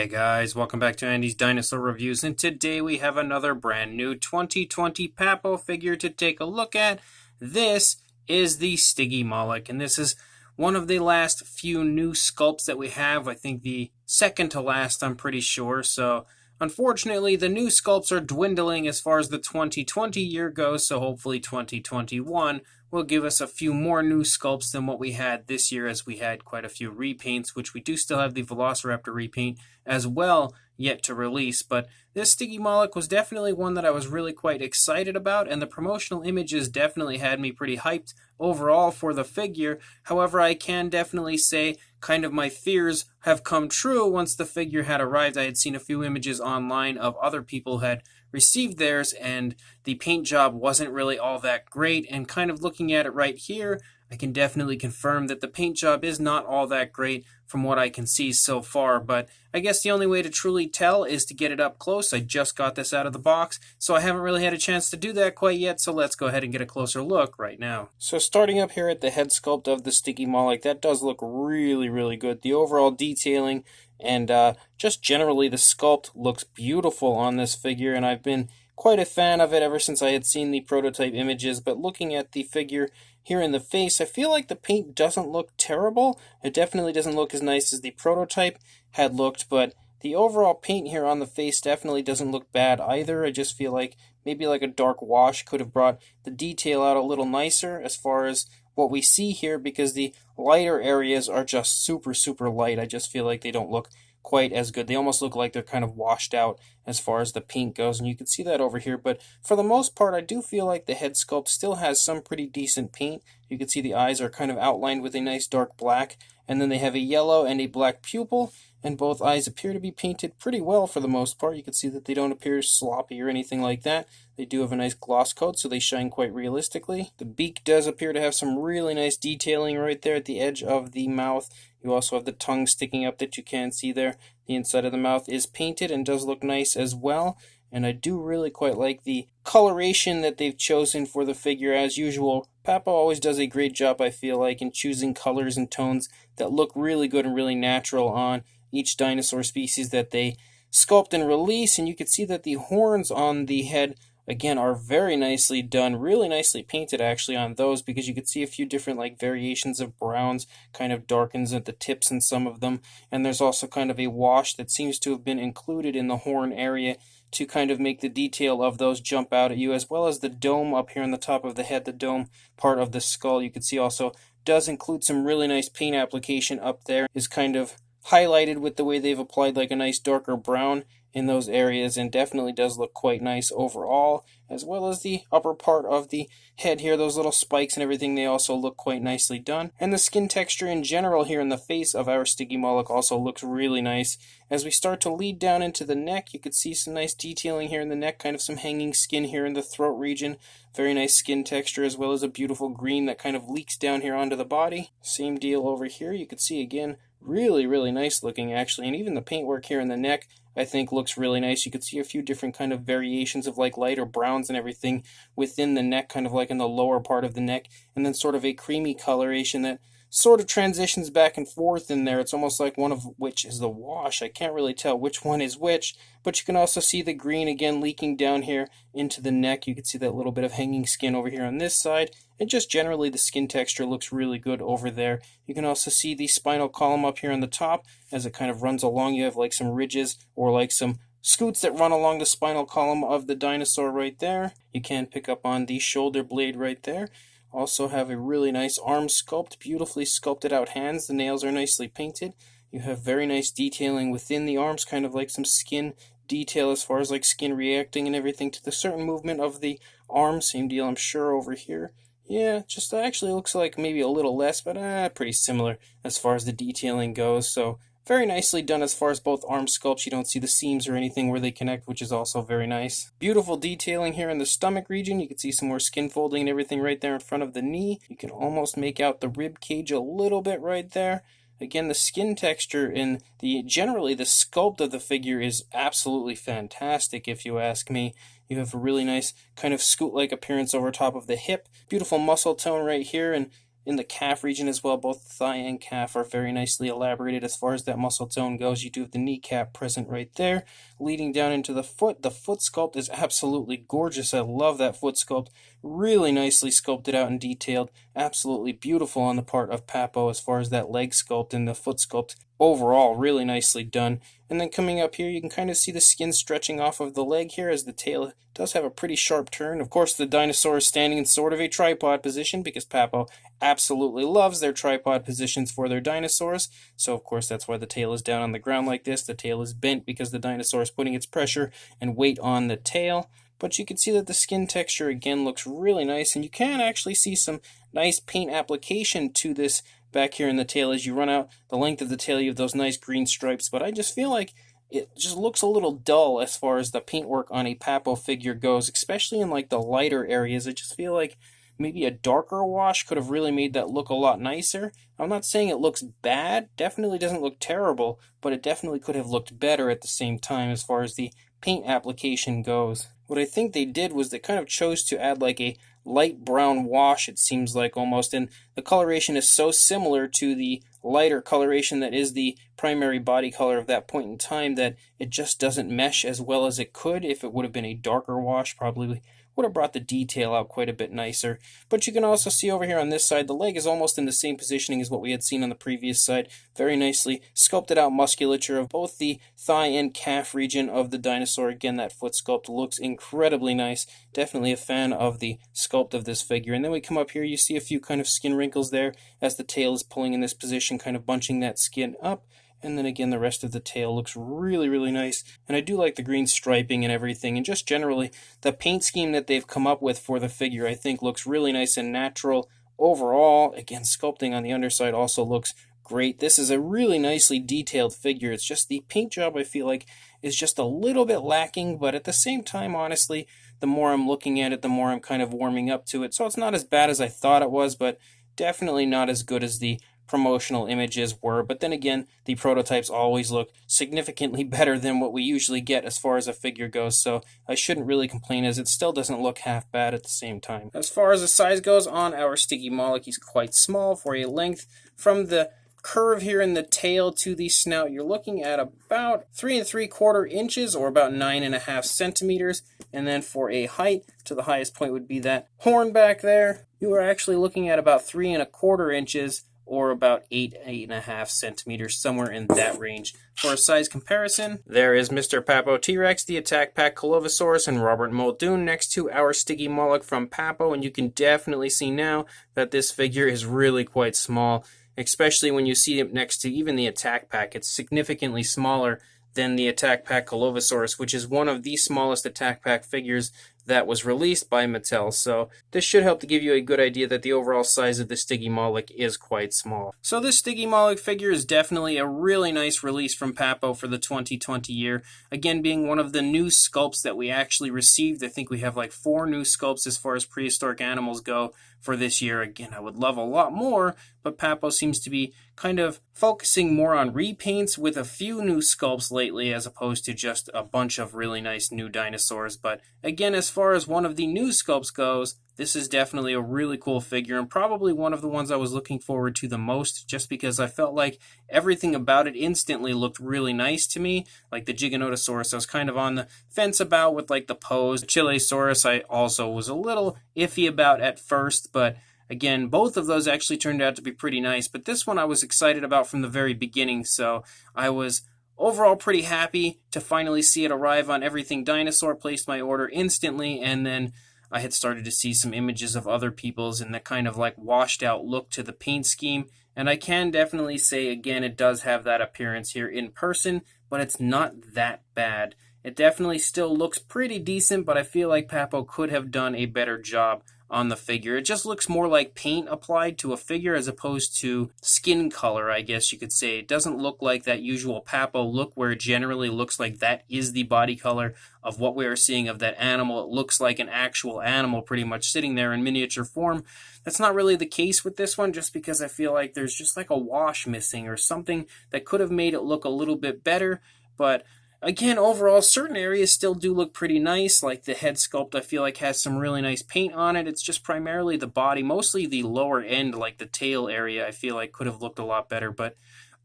Hey guys, welcome back to Andy's Dinosaur Reviews, and today we have another brand new 2020 Papo figure to take a look at. This is the Stygimoloch, and this is one of the last few new sculpts that we have. I think the second to last, I'm pretty sure. So unfortunately, the new sculpts are dwindling as far as the 2020 year goes, so hopefully 2021 will give us a few more new sculpts than what we had this year, as we had quite a few repaints, which we do still have the Velociraptor repaint as well yet to release. But this Stygimoloch was definitely one that I was really quite excited about, and the promotional images definitely had me pretty hyped overall for the figure. However, I can definitely say kind of my fears have come true once the figure had arrived. I had seen a few images online of other people who had received theirs, and the paint job wasn't really all that great. And kind of looking at it right here, I can definitely confirm that the paint job is not all that great from what I can see so far. But I guess the only way to truly tell is to get it up close. I just got this out of the box, so I haven't really had a chance to do that quite yet, so let's go ahead and get a closer look right now. So starting up here at the head sculpt of the Stygimoloch, that does look really good. The overall detailing and just generally the sculpt looks beautiful on this figure, and I've been quite a fan of it ever since I had seen the prototype images. But looking at the figure here in the face, I feel like the paint doesn't look terrible. It definitely doesn't look as nice as the prototype had looked, but the overall paint here on the face definitely doesn't look bad either. I just feel like maybe like a dark wash could have brought the detail out a little nicer as far as what we see here, because the lighter areas are just super light. I just feel like they don't look quite as good. They almost look like they're kind of washed out as far as the paint goes, and you can see that over here. But for the most part, I do feel like the head sculpt still has some pretty decent paint. You can see the eyes are kind of outlined with a nice dark black, and then they have a yellow and a black pupil, and both eyes appear to be painted pretty well for the most part. You can see that they don't appear sloppy or anything like that. They do have a nice gloss coat, so they shine quite realistically. The beak does appear to have some really nice detailing right there at the edge of the mouth. You also have the tongue sticking up that you can see there. The inside of the mouth is painted and does look nice as well. And I do really quite like the coloration that they've chosen for the figure. As usual, Papo always does a great job, I feel like, in choosing colors and tones that look really good and really natural on each dinosaur species that they sculpt and release. And you can see that the horns on the head, again, are very nicely done, really nicely painted actually on those, because you can see a few different like variations of browns, kind of darkens at the tips in some of them, and there's also kind of a wash that seems to have been included in the horn area to kind of make the detail of those jump out at you, as well as the dome up here on the top of the head, the dome part of the skull. You can see also does include some really nice paint application up there, is kind of highlighted with the way they've applied like a nice darker brown in those areas, and definitely does look quite nice overall, as well as the upper part of the head here, those little spikes and everything, they also look quite nicely done. And the skin texture in general here in the face of our Stygimoloch also looks really nice. As we start to lead down into the neck, you can see some nice detailing here in the neck, kind of some hanging skin here in the throat region. Very nice skin texture, as well as a beautiful green that kind of leaks down here onto the body. Same deal over here. You can see again, really nice looking actually, and even the paintwork here in the neck I think looks really nice. You can see a few different kind of variations of like lighter browns and everything within the neck, kind of like in the lower part of the neck, and then sort of a creamy coloration that sort of transitions back and forth in there. It's almost like one of which is the wash. I can't really tell which one is which, but you can also see the green again leaking down here into the neck. You can see that little bit of hanging skin over here on this side, and just generally the skin texture looks really good over there. You can also see the spinal column up here on the top as it kind of runs along. You have like some ridges or like some scoots that run along the spinal column of the dinosaur right there. You can pick up on the shoulder blade right there. Also have a really nice arm sculpt, beautifully sculpted out hands. The nails are nicely painted. You have very nice detailing within the arms, kind of like some skin detail as far as like skin reacting and everything to the certain movement of the arm. Same deal, I'm sure, over here. Yeah, just actually looks like maybe a little less, but pretty similar as far as the detailing goes. So very nicely done as far as both arm sculpts. You don't see the seams or anything where they connect, which is also very nice. Beautiful detailing here in the stomach region. You can see some more skin folding and everything right there in front of the knee. You can almost make out the rib cage a little bit right there. Again, the skin texture and generally the sculpt of the figure is absolutely fantastic, if you ask me. You have a really nice kind of scoot-like appearance over top of the hip. Beautiful muscle tone right here, and in the calf region as well. Both the thigh and calf are very nicely elaborated as far as that muscle tone goes. You do have the kneecap present right there, leading down into the foot. The foot sculpt is absolutely gorgeous. I love that foot sculpt. Really nicely sculpted out and detailed. Absolutely beautiful on the part of Papo as far as that leg sculpt and the foot sculpt. Overall, really nicely done. And then coming up here, you can kind of see the skin stretching off of the leg here as the tail does have a pretty sharp turn. Of course, the dinosaur is standing in sort of a tripod position because Papo absolutely loves their tripod positions for their dinosaurs. So, of course, that's why the tail is down on the ground like this. The tail is bent because the dinosaur is putting its pressure and weight on the tail. But you can see that the skin texture again looks really nice, and you can actually see some nice paint application to this back here in the tail. As you run out the length of the tail, you have those nice green stripes, but I just feel like it just looks a little dull as far as the paintwork on a Papo figure goes, especially in like the lighter areas. I just feel like maybe a darker wash could have really made that look a lot nicer. I'm not saying it looks bad, definitely doesn't look terrible, but it definitely could have looked better at the same time as far as the paint application goes. What I think they did was they kind of chose to add like a light brown wash, it seems like almost, and the coloration is so similar to the lighter coloration that is the primary body color of that point in time that it just doesn't mesh as well as it could. If it would have been a darker wash, probably would have brought the detail out quite a bit nicer. But you can also see over here on this side, the leg is almost in the same positioning as what we had seen on the previous side. Very nicely sculpted out musculature of both the thigh and calf region of the dinosaur. Again, that foot sculpt looks incredibly nice. Definitely a fan of the sculpt of this figure. And then we come up here, you see a few kind of skin wrinkles there as the tail is pulling in this position, kind of bunching that skin up. And then again, the rest of the tail looks really, really nice. And I do like the green striping and everything. And just generally, the paint scheme that they've come up with for the figure, I think looks really nice and natural. Overall, again, sculpting on the underside also looks great. This is a really nicely detailed figure. It's just the paint job, I feel like, is just a little bit lacking. But at the same time, honestly, the more I'm looking at it, the more I'm kind of warming up to it. So it's not as bad as I thought it was, but definitely not as good as the promotional images were. But then again, the prototypes always look significantly better than what we usually get as far as a figure goes, so I shouldn't really complain, as it still doesn't look half bad at the same time. As far as the size goes on our Stygimoloch, he's quite small for a length. From the curve here in the tail to the snout, you're looking at about 3 3/4 inches or about 9.5 centimeters. And then for a height, to the highest point would be that horn back there, you are actually looking at about 3 1/4 inches or about 8.5 centimeters, somewhere in that range. For a size comparison, there is Mr. Papo T-Rex, the Attack Pack Colovosaurus, and Robert Muldoon next to our Stygimoloch from Papo, and you can definitely see now that this figure is really quite small, especially when you see it next to even the Attack Pack. It's significantly smaller than the Attack Pack Colovosaurus, which is one of the smallest Attack Pack figures that was released by Mattel. So this should help to give you a good idea that the overall size of the Stygimoloch is quite small. So this Stygimoloch figure is definitely a really nice release from Papo for the 2020 year. Again, being one of the new sculpts that we actually received. I think we have like 4 new sculpts as far as prehistoric animals go for this year. Again, I would love a lot more, but Papo seems to be kind of focusing more on repaints with a few new sculpts lately as opposed to just a bunch of really nice new dinosaurs. But again, as far as one of the new sculpts goes, this is definitely a really cool figure and probably one of the ones I was looking forward to the most, just because I felt like everything about it instantly looked really nice to me. Like the Giganotosaurus, I was kind of on the fence about with like the pose. The Chilesaurus, I also was a little iffy about at first, but again, both of those actually turned out to be pretty nice. But this one I was excited about from the very beginning, so I was overall pretty happy to finally see it arrive on Everything Dinosaur. Placed my order instantly, and then I had started to see some images of other people's and that kind of like washed out look to the paint scheme. And I can definitely say, again, it does have that appearance here in person, but it's not that bad. It definitely still looks pretty decent, but I feel like Papo could have done a better job on the figure. It just looks more like paint applied to a figure as opposed to skin color, I guess you could say. It doesn't look like that usual Papo look where it generally looks like that is the body color of what we are seeing of that animal. It looks like an actual animal pretty much sitting there in miniature form. That's not really the case with this one, just because I feel like there's just like a wash missing or something that could have made it look a little bit better. But Again, overall, certain areas still do look pretty nice, like the head sculpt I feel like has some really nice paint on it. It's just primarily the body, mostly the lower end, like the tail area, I feel like could have looked a lot better, but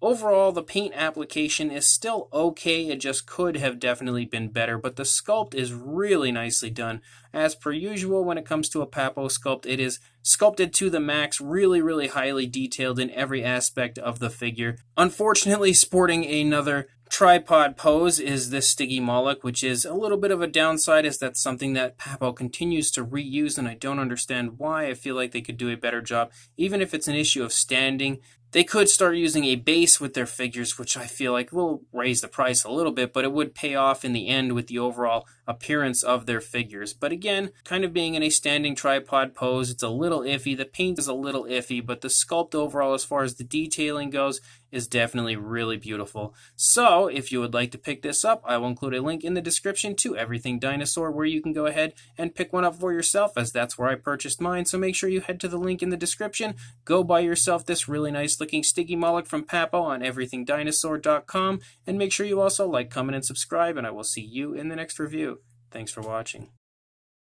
overall, the paint application is still okay. It just could have definitely been better, but the sculpt is really nicely done. As per usual, when it comes to a Papo sculpt, it is sculpted to the max, really, really highly detailed in every aspect of the figure. Unfortunately, sporting another tripod pose is this Stygimoloch, which is a little bit of a downside, as that's something that Papo continues to reuse, and I don't understand why. I feel like they could do a better job, even if it's an issue of standing. They could start using a base with their figures, which I feel like will raise the price a little bit, but it would pay off in the end with the overall appearance of their figures. But again, kind of being in a standing tripod pose, it's a little iffy. The paint is a little iffy, but the sculpt overall, as far as the detailing goes, is definitely really beautiful. So, if you would like to pick this up, I will include a link in the description to Everything Dinosaur, where you can go ahead and pick one up for yourself, as that's where I purchased mine. So make sure you head to the link in the description, go buy yourself this really nice looking Stygimoloch from Papo on everythingdinosaur.com, and make sure you also like, comment, and subscribe, and I will see you in the next review. Thanks for watching.